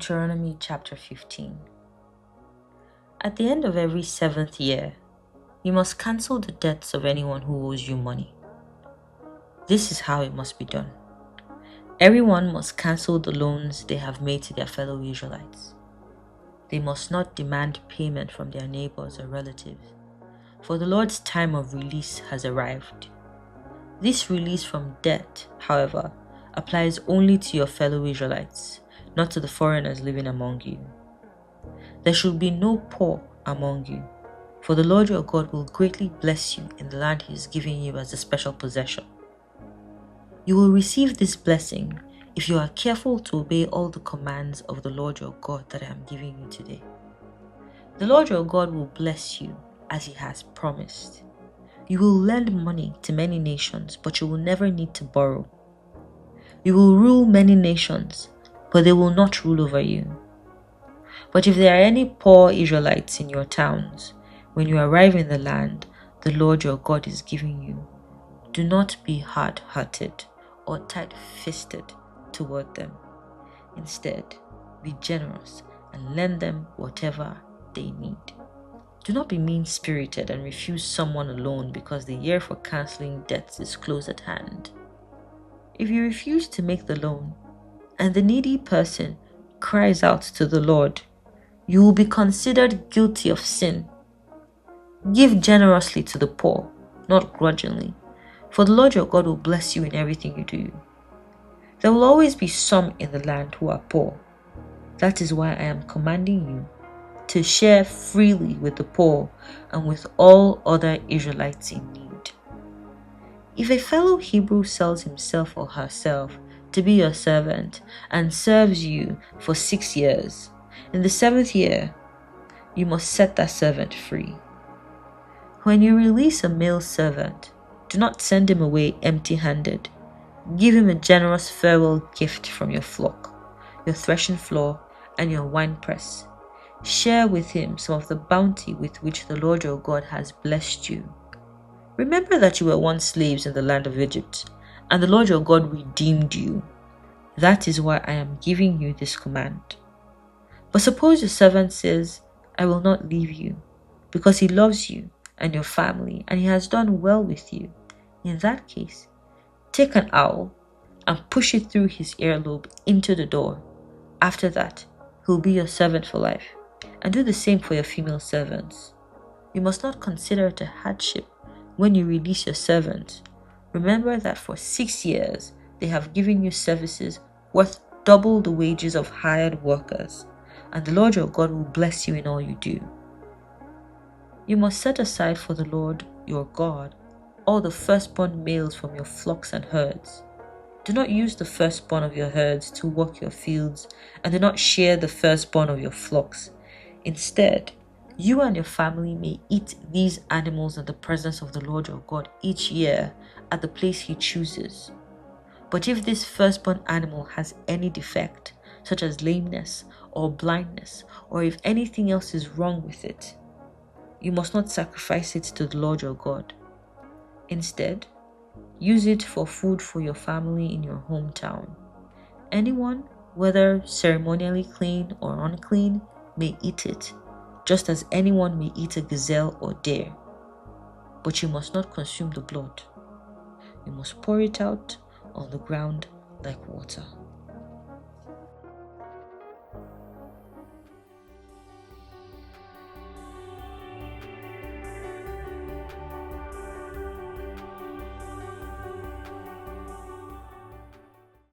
Deuteronomy chapter 15. At the end of every 7th year, you must cancel the debts of anyone who owes you money. This is how it must be done. Everyone must cancel the loans they have made to their fellow Israelites. They must not demand payment from their neighbors or relatives, for the Lord's time of release has arrived. This release from debt, however, applies only to your fellow Israelites, not to the foreigners living among you. There should be no poor among you, for the Lord your God will greatly bless you in the land he is giving you as a special possession. You will receive this blessing if you are careful to obey all the commands of the Lord your God that I am giving you today. The Lord your God will bless you as he has promised. You will lend money to many nations, but you will never need to borrow. You will rule many nations, but they will not rule over you. But if there are any poor Israelites in your towns, when you arrive in the land the Lord your God is giving you, do not be hard-hearted or tight-fisted toward them. Instead, be generous and lend them whatever they need. Do not be mean-spirited and refuse someone a loan because the year for canceling debts is close at hand. If you refuse to make the loan, and the needy person cries out to the Lord, you will be considered guilty of sin. Give generously to the poor, not grudgingly, for the Lord your God will bless you in everything you do. There will always be some in the land who are poor. That is why I am commanding you to share freely with the poor and with all other Israelites in need. If a fellow Hebrew sells himself or herself to be your servant and serves you for 6 years, in the 7th year, you must set that servant free. When you release a male servant, do not send him away empty-handed. Give him a generous farewell gift from your flock, your threshing floor, and your winepress. Share with him some of the bounty with which the Lord your God has blessed you. Remember that you were once slaves in the land of Egypt, and the Lord your God redeemed you. That is why I am giving you this command. But suppose your servant says, I will not leave you, because he loves you and your family, and he has done well with you. In that case, take an awl and push it through his earlobe into the door. After that, he'll be your servant for life. And do the same for your female servants. You must not consider it a hardship when you release your servants. Remember that for 6 years, they have given you services worth double the wages of hired workers, and the Lord your God will bless you in all you do. You must set aside for the Lord your God all the firstborn males from your flocks and herds. Do not use the firstborn of your herds to work your fields, and do not shear the firstborn of your flocks. Instead, you and your family may eat these animals in the presence of the Lord your God each year at the place he chooses. But if this firstborn animal has any defect, such as lameness or blindness, or if anything else is wrong with it, you must not sacrifice it to the Lord your God. Instead, use it for food for your family in your hometown. Anyone, whether ceremonially clean or unclean, may eat it, just as anyone may eat a gazelle or deer. But you must not consume the blood. You must pour it out on the ground like water.